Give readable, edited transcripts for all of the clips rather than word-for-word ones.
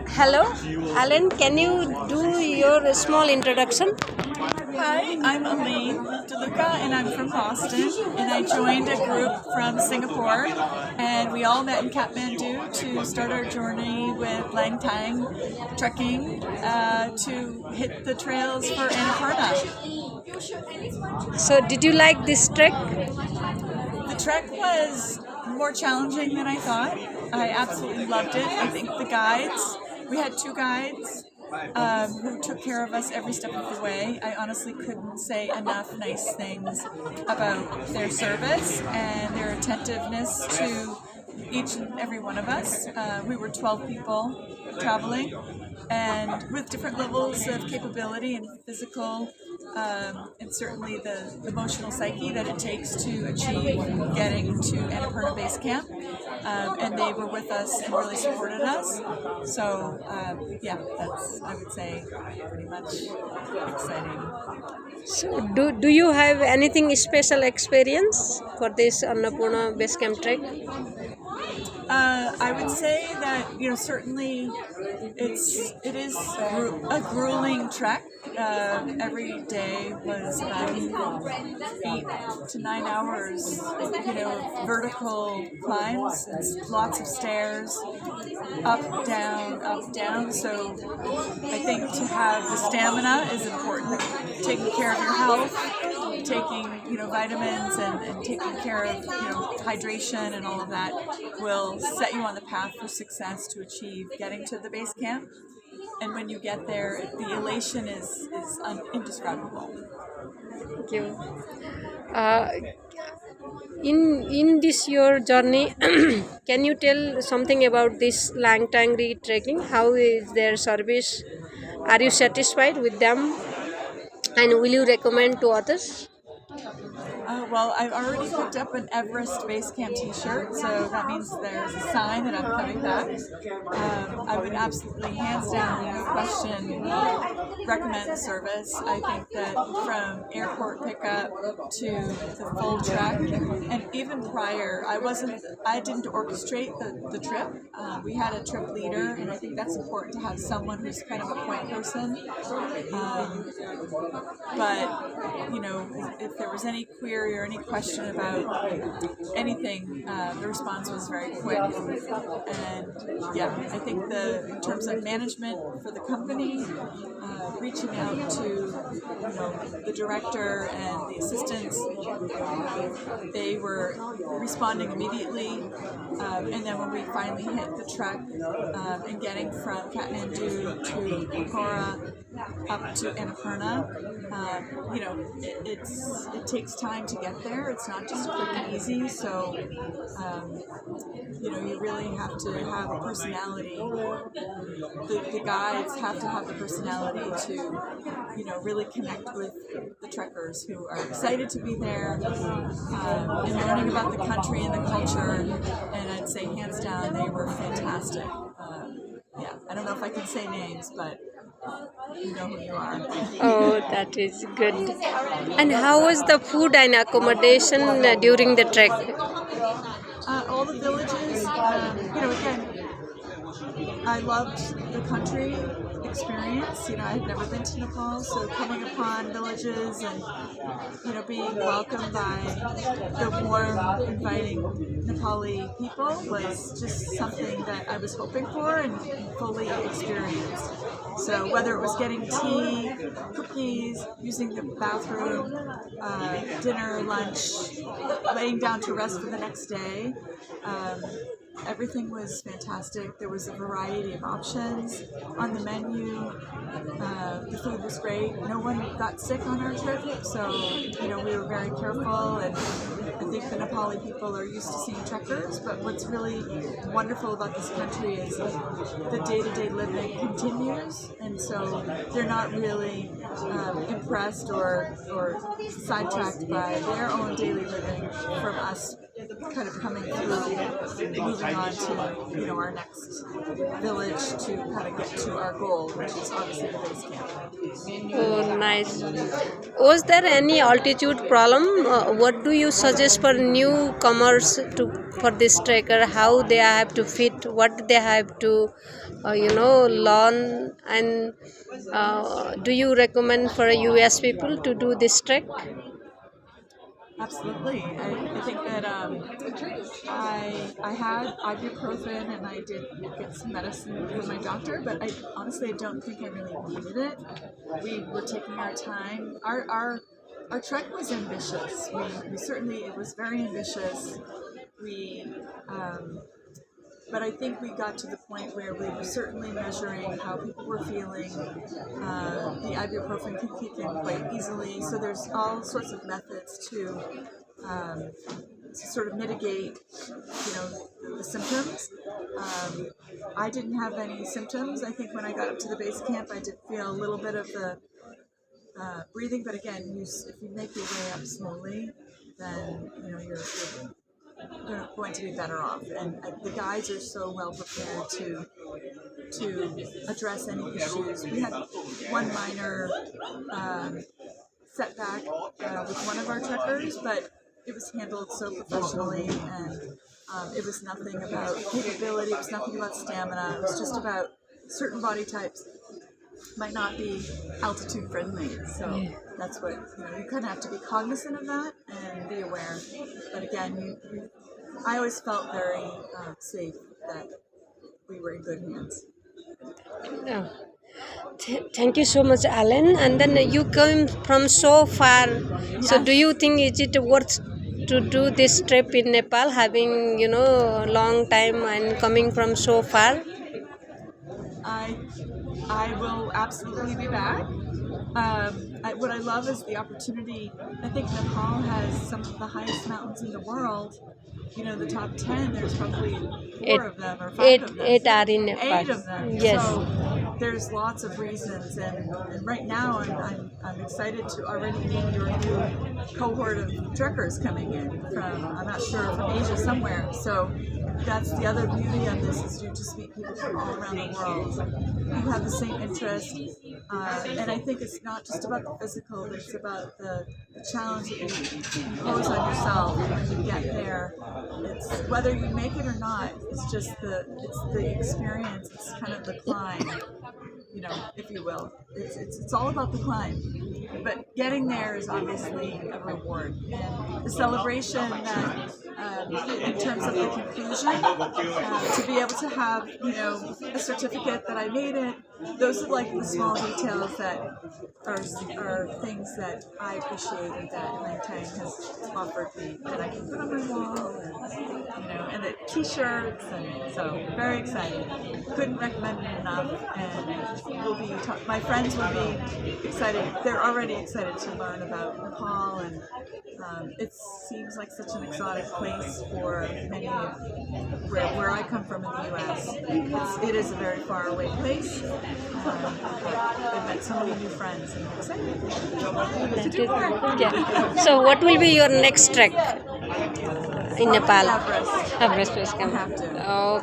Hello, Alan. Can you do your small introduction? Hi, I'm Elaine DeLuca and I'm from Boston, and I joined a group from Singapore, and we all met in Kathmandu to start our journey with Langtang trekking to hit the trails for Annapurna. So, did you like this trek? The trek was more challenging than I thought. I absolutely loved it. I think the guides, we had two guides who took care of us every step of the way. I honestly couldn't say enough nice things about their service and their attentiveness to each and every one of us. We were 12 people traveling, and with different levels of capability and physical and certainly the emotional psyche that it takes to achieve getting to Annapurna Base Camp. And they were with us and really supported us. So yeah, that's, I would say, pretty much exciting. So, do you have anything special experience for this Annapurna Base Camp trek? I would say that certainly it is a grueling trek. Every day was about 8 to 9 hours. Vertical climbs. It's lots of stairs, up, down. So I think to have the stamina is important. Taking care of your health, taking vitamins and taking care of hydration and all of that will set you on the path for success to achieve getting to the base camp. And when you get there, the elation is indescribable. Thank you. In this your journey, can you tell something about this Langtang trekking? How is their service? Are you satisfied with them? And will you recommend to others? Well, I've already picked up an Everest Base Camp t-shirt, so that means there's a sign that I'm coming back. I would absolutely, hands down, no question, recommend the service. I think that from airport pickup to the full trek, and even prior, I didn't orchestrate the trip. We had a trip leader, and I think that's important to have someone who's kind of a point person. But if there was any query or any question about anything, the response was very quick. And yeah, I think in terms of management for the company, reaching out to the director and the assistants, they were responding immediately. And then when we finally hit the trek and getting from Kathmandu to Pokhara up to Annapurna, it takes time to get there. It's not just quick and easy. So you really have to have a personality. The guides have to have the personality to really connect with the trekkers who are excited to be there and learning about the country and the culture. And I'd say hands down they were fantastic. Yeah, I don't know if I can say names, but you know who you are. Oh, that is good. And how was the food and accommodation during the trek? All the villages, again, I loved the country experience. I had never been to Nepal, so coming upon villages and being welcomed by the warm, inviting Nepali people was just something that I was hoping for and fully experienced. So whether it was getting tea, cookies, using the bathroom, dinner, lunch, laying down to rest for the next day, everything was fantastic. There was a variety of options on the menu. The food was great. No one got sick on our trip, so we were very careful. And I think the Nepali people are used to seeing trekkers. But what's really wonderful about this country is the day-to-day living continues, and so they're not really impressed or sidetracked by their own daily living from us kind of coming through, moving on to our next village to kind of get to our goal, which is obviously the base camp. Oh, nice. Was there any altitude problem? What do you suggest for newcomers for this trekker? How they have to fit? What they have to, learn? And do you recommend for US people to do this trek? Absolutely. I think that I had ibuprofen and I did get some medicine from my doctor, but I honestly don't think I really needed it. We were taking our time. Our trek was ambitious. We certainly, it was very ambitious. But I think we got to the point where we were certainly measuring how people were feeling. The ibuprofen can kick in quite easily, so there's all sorts of methods to sort of mitigate, the symptoms. I didn't have any symptoms. I think when I got up to the base camp, I did feel a little bit of the breathing, but again, if you make your way up slowly, then you're going to be better off. And the guides are so well prepared to address any issues. We had one minor setback with one of our trekkers, but it was handled so professionally, and it was nothing about capability, it was nothing about stamina, it was just about certain body types might not be altitude friendly. So that's what, you kind of have to be cognizant of that and be aware. But again, I always felt very safe that we were in good hands. Yeah. Thank you so much, Alan. And then you came from so far. So Yes. do you think is it worth to do this trip in Nepal, having long time and coming from so far? I will absolutely be back. What I love is the opportunity. I think Nepal has some of the highest mountains in the world. The top 10, there's probably four of them or five of them. Eight are in Nepal. 8 of them. Yes. So there's lots of reasons, and right now I'm excited to already meet your new cohort of trekkers coming in from, I'm not sure, from Asia somewhere. So that's the other beauty of this, is you just meet people from all around the world who have the same interest. And I think it's not just about the physical, but it's about the challenge that you impose on yourself when you get there. It's whether you make it or not, it's just it's the experience, it's kind of the climb, if you will. It's all about the climb. But getting there is obviously a reward. And the celebration that, in terms of the conclusion, to be able to have, a certificate that I made it, those are like the small details that are things that I appreciate and that Langtang has offered me that I can put on my wall, and the t-shirts, and so very excited. Couldn't recommend it enough, and my friends will be excited. They're already excited to learn about Nepal, and it seems like such an exotic place for many where I come from in the U.S. It is a very far away place. I've met so many new friends, and I'm excited to do more. Yeah. So what will be your next trek in Nepal? Everest. Everest Base Camp. Have to.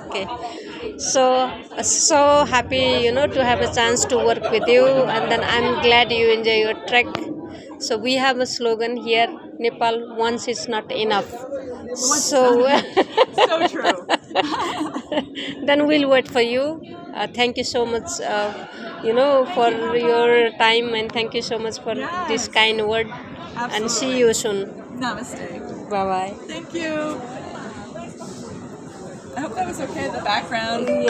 Okay. So happy, to have a chance to work with you, and then I'm glad you enjoy your trek. So we have a slogan here: Nepal once is not enough. So So true. then we'll wait for you. Thank you so much, for your time, and thank you so much for this kind word. And see you soon. Namaste. Bye bye. Thank you. I hope that was okay, the background.